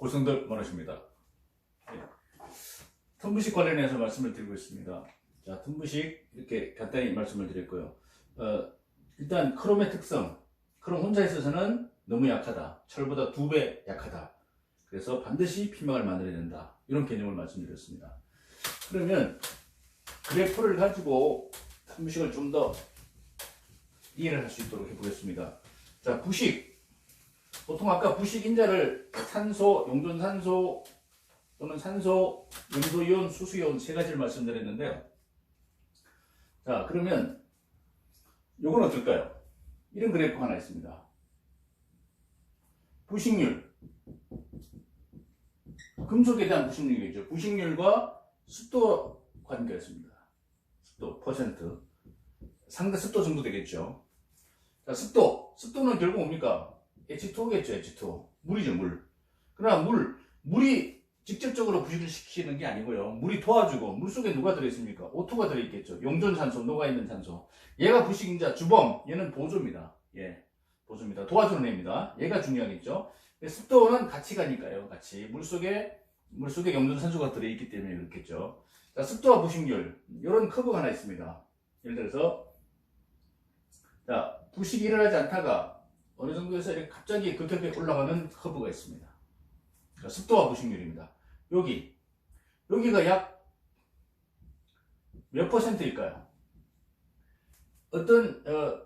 고성들 모르십니다. 텀부식 관련해서 말씀을 드리고 있습니다. 자, 텀부식 이렇게 간단히 말씀을 드렸고요. 일단 크롬의 특성, 크롬 혼자 있어서는 너무 약하다. 철보다 2배 약하다. 그래서 반드시 피막을 만들어야 된다. 이런 개념을 말씀드렸습니다. 그러면 그래프를 가지고 텀부식을 좀 더 이해를 할 수 있도록 해보겠습니다. 자, 부식. 보통 아까 부식 인자를 산소, 용존산소 또는 산소, 염소이온, 수소이온 세 가지를 말씀드렸는데요. 자, 그러면 요건 어떨까요? 이런 그래프 하나 있습니다. 부식률. 금속에 대한 부식률이죠. 부식률과 습도 관계가 있습니다. 습도, 퍼센트. 상대 습도 정도 되겠죠. 자, 습도. 습도는 결국 뭡니까? H2겠죠, H2. 물이죠, 물. 그러나 물이 직접적으로 부식을 시키는 게 아니고요. 물이 도와주고, 물 속에 누가 들어있습니까? O2가 들어있겠죠. 용존산소, 녹아있는 산소. 얘가 부식인자, 주범. 얘는 보조입니다. 예. 보조입니다. 도와주는 애입니다. 얘가 중요하겠죠. 습도는 같이 가니까요, 같이. 물 속에 용존산소가 들어있기 때문에 그렇겠죠. 자, 습도와 부식률. 이런 커브가 하나 있습니다. 예를 들어서, 자, 부식이 일어나지 않다가 어느 정도에서 이렇게 갑자기 급격하게 올라가는 커브가 있습니다. 그러니까 습도와 부식률입니다. 여기가 약 몇 퍼센트일까요? 어떤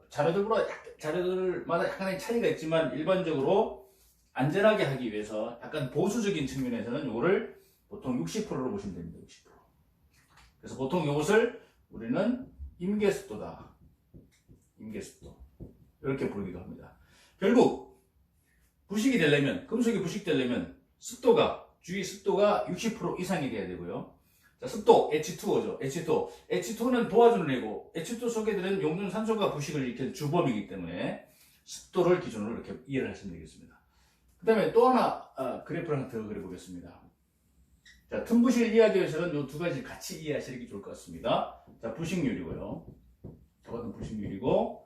자료들마다 약간의 차이가 있지만 일반적으로 안전하게 하기 위해서 약간 보수적인 측면에서는 이거를 보통 60%로 보시면 됩니다. 60%. 그래서 보통 이것을 우리는 임계습도다. 임계습도. 이렇게 부르기도 합니다. 결국 부식이 되려면, 금속이 부식되려면 주위 습도가 60% 이상이 돼야 되고요. 자, 습도 H2O죠. H2는 도와주는 애고, H2 속에 들은 용존산소가 부식을 일으키는 주범이기 때문에 습도를 기준으로 이렇게 이해를 하시면 되겠습니다. 그 다음에 또 하나 그래프를 하나 더 그려보겠습니다. 자, 틈부식을 이해하기 위해서는 이 두 가지를 같이 이해하시는 게 좋을 것 같습니다. 자, 부식률이고요. 저것은 부식률이고,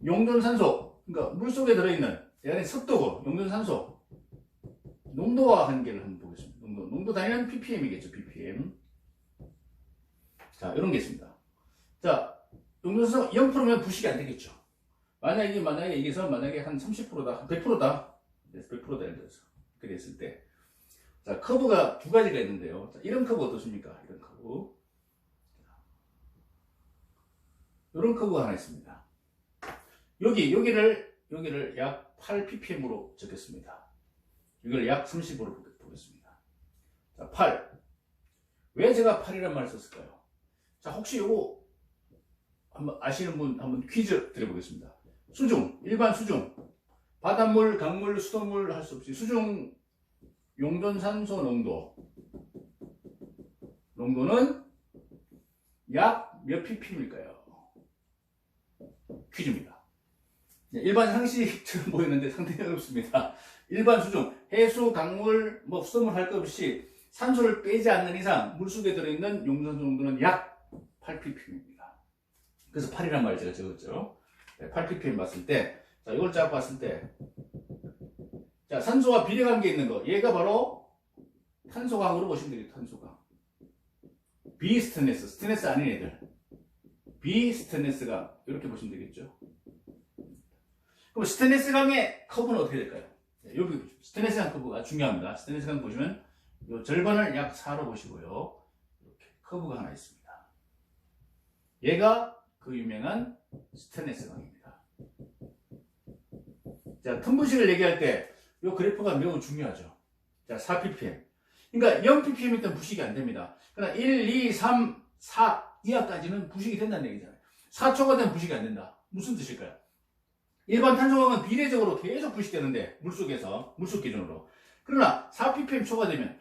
용존산소, 그러니까 물속에 들어있는 얘는 습도고, 용존산소 농도와 관계를 한번 보겠습니다. 농도 단위는 ppm이겠죠. ppm. 자, 이런 게 있습니다. 자, 용존산소 0%면 부식이 안 되겠죠. 만약에 한 30%다, 한 100%다, 100%다 예를 들어서 그렇게 됐을 때, 자, 커브가 두 가지가 있는데요. 자, 이런 커브 어떻습니까? 이런 커브. 이런 커브가 하나 있습니다. 여기를 약 8ppm으로 적겠습니다. 이걸 약 30으로 보겠습니다. 자, 8. 왜 제가 8이라는 말을 썼을까요? 자, 혹시 요거 한번 아시는 분 한번 퀴즈 드려보겠습니다. 수중, 일반 수중. 바닷물, 강물, 수돗물 할 수 없이 수중 용존산소 농도는 약 몇 ppm일까요? 퀴즈입니다. 일반 상식처럼 보이는데 상당히 어렵습니다. 일반 수중, 해수, 강물, 수돗물 할 것 없이 산소를 빼지 않는 이상 물속에 들어있는 용존산소 농도는 약 8ppm입니다. 그래서 8이란 말을 제가 적었죠. 8ppm 봤을 때, 자, 이걸 쫙 봤을 때, 자, 산소와 비례관계 있는 거, 얘가 바로 탄소광으로 보시면 되겠죠. 탄소광. 비스테네스, 스테네스 아닌 애들. 비스테네스강, 이렇게 보시면 되겠죠. 그럼 스테네스강의 커브는 어떻게 될까요? 여기 스테네스강 커브가 중요합니다. 스테네스강 보시면 요 절반을 약 4로 보시고요. 이렇게 커브가 하나 있습니다. 얘가 그 유명한 스테네스강입니다. 자, 틈부식을 얘기할 때 이 그래프가 매우 중요하죠. 자, 4ppm. 그러니까 0ppm이면 부식이 안 됩니다. 그러나 1, 2, 3, 4 이하까지는 부식이 된다는 얘기잖아요. 4초가 되면 부식이 안 된다. 무슨 뜻일까요? 일반 탄소광은 비례적으로 계속 부식되는데, 물속 기준으로. 그러나 4ppm 초과되면,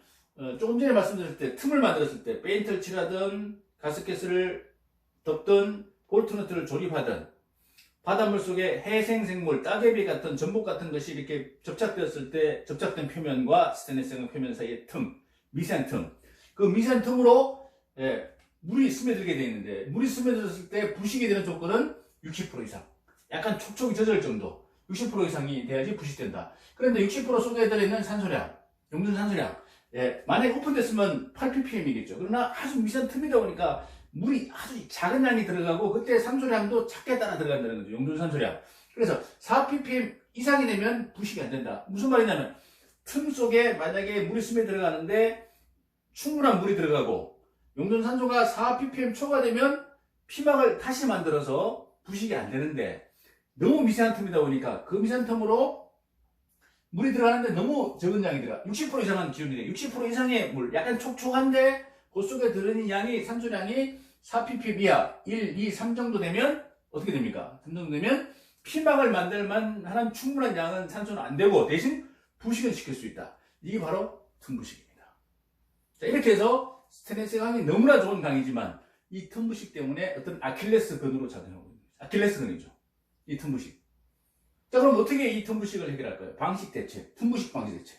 조금 전에 말씀드렸을 때, 틈을 만들었을 때, 페인트를 칠하든, 가스켓을 덮든, 볼트너트를 조립하든, 바닷물 속에 해생생물, 따개비 같은, 전복 같은 것이 이렇게 접착되었을 때, 접착된 표면과 스테인리스강 표면 사이의 틈, 미세한 틈. 그 미세한 틈으로, 물이 스며들게 되어 있는데, 물이 스며들었을 때 부식이 되는 조건은 60% 이상. 약간 촉촉이 젖을 정도. 60% 이상이 돼야지 부식된다. 그런데 60% 속에 들어있는 산소량, 용존 산소량. 예, 만약에 오픈됐으면 8ppm이겠죠. 그러나 아주 미세한 틈이다 보니까 물이 아주 작은 양이 들어가고 그때 산소량도 작게 따라 들어간다는 거죠. 용존 산소량. 그래서 4ppm 이상이 되면 부식이 안 된다. 무슨 말이냐면 틈 속에 만약에 물이 스며 들어가는데 충분한 물이 들어가고 용존 산소가 4ppm 초과되면 피막을 다시 만들어서 부식이 안 되는데 너무 미세한 틈이다 보니까 그 미세한 틈으로 물이 들어가는데 너무 적은 양이 들어가. 60% 이상은 기준이래. 60% 이상의 물, 약간 촉촉한데 그 속에 들어있는 양이, 산소량이 4ppm 이하, 1, 2, 3 정도 되면 어떻게 됩니까? 3 정도 되면 피막을 만들 만한 충분한 양은 산소는 안 되고 대신 부식은 시킬 수 있다. 이게 바로 틈부식입니다. 자, 이렇게 해서 스테인리스 강이 너무나 좋은 강이지만 이 틈부식 때문에 어떤 아킬레스 건으로 작용하고 있습니다. 아킬레스 건이죠. 이 틈부식. 자, 그럼 어떻게 이 틈부식을 해결할까요? 방식 대책, 틈부식 방식 대책.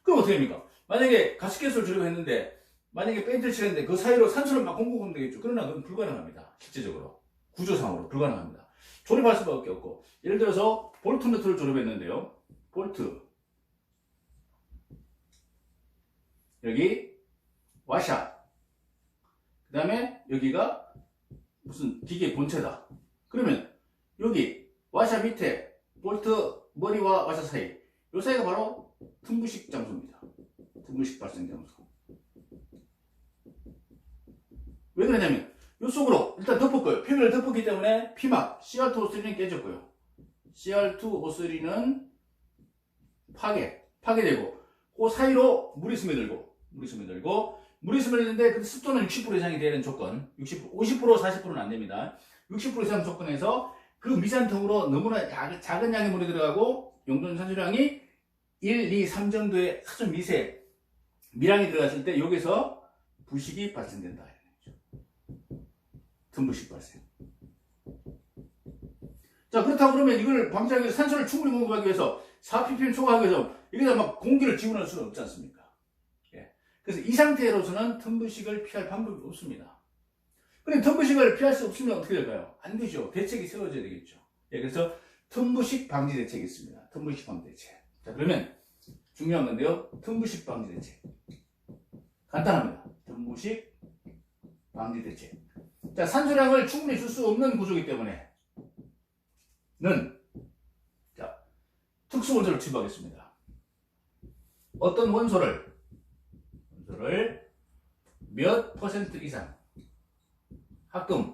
그럼 어떻게 합니까? 만약에 가스켓을 주려고 했는데, 만약에 페인트를 칠했는데 그 사이로 산소를 막 공급하면 되겠죠. 그러나 그건 불가능합니다. 실제적으로. 구조상으로 불가능합니다. 조립할 수밖에 없고, 예를 들어서 볼트 너트를 조립했는데요. 볼트. 여기 와샤. 그 다음에 여기가 무슨 기계 본체다. 그러면 여기 와샤 밑에 볼트 머리와 와샤 사이, 이 사이가 바로 틈부식 장소입니다. 틈부식 발생 장소. 왜 그러냐면 이 속으로 일단 덮었고요. 표면을 덮었기 때문에 피막 CR2O3는 깨졌고요. CR2O3는 파괴되고 그 사이로 물이 스며들고 물이 스며들는데 그 습도는 60% 이상이 되는 조건, 50%, 40%는 안 됩니다. 60% 이상 조건에서 그 미세한 틈으로 너무나 작은 양의 물이 들어가고 용존 산소량이 1, 2, 3 정도의 아주 미량이 들어갔을 때 여기서 부식이 발생된다. 틈부식 발생. 자, 그렇다고 그러면 이걸 방지하기 위해서 산소를 충분히 공급하기 위해서 4ppm 초과하기 위해서 여기다 막 공기를 지원할 수는 없지 않습니까? 예. 그래서 이 상태로서는 틈부식을 피할 방법이 없습니다. 그럼 틈부식을 피할 수 없으면 어떻게 될까요? 안 되죠. 대책이 세워져야 되겠죠. 예, 그래서 틈부식 방지 대책이 있습니다. 틈부식 방지 대책. 자, 그러면 중요한 건데요. 틈부식 방지 대책. 간단합니다. 틈부식 방지 대책. 자, 산소량을 충분히 줄 수 없는 구조이기 때문에 자, 특수 원소를 투입하겠습니다. 어떤 원소를 몇 퍼센트 이상 합금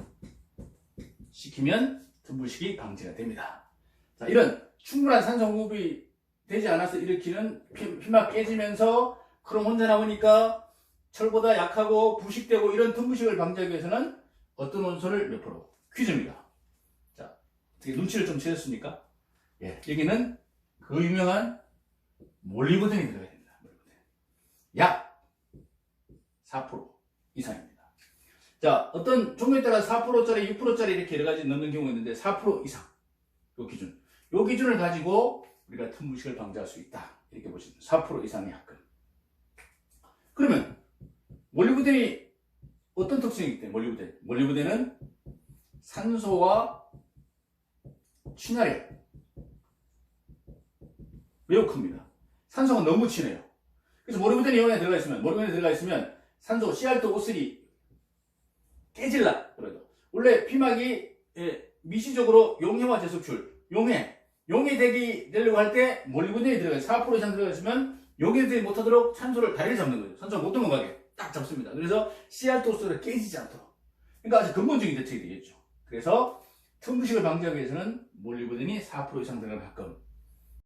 시키면 틈부식이 방지가 됩니다. 자, 이런 충분한 산소 공급이 되지 않아서 일으키는 피막 깨지면서 크롬 혼자 나오니까 철보다 약하고 부식되고 이런 틈부식을 방지하기 위해서는 어떤 원소를 몇 프로? 퀴즈입니다. 자, 어떻게 눈치를 좀 채셨습니까? 예, 여기는 그 유명한 몰리브덴이 들어가야 됩니다. 몰리브덴. 약 4% 이상입니다. 자, 어떤 종류에 따라 4%짜리, 6%짜리 이렇게 여러 가지 넣는 경우가 있는데 4% 이상. 요 기준. 요 기준을 가지고 우리가 틈부식을 방지할 수 있다. 이렇게 보시면 4% 이상의 합금. 그러면 몰리브덴이 어떤 특징이 있대? 몰리브덴은 산소와 친화력 매우 큽니다. 산소가 너무 친해요. 그래서 몰리브덴이 이온에 들어가 있으면 산소 CR2O3 깨질라 그래도 원래 피막이 미시적으로 용해와 재석출 용해 되려고 할 때 몰리브덴이 들어가 4% 이상 들어가 있으면 용해되지 못하도록 산소를 다리를 잡는 거죠. 산소가 못 도망가게 딱 잡습니다. 그래서 CR2O3가 깨지지 않도록. 그러니까 아주 근본적인 대책이 되겠죠. 그래서 틈부식을 방지하기 위해서는 몰리브덴이 4% 이상 들어가는 합금.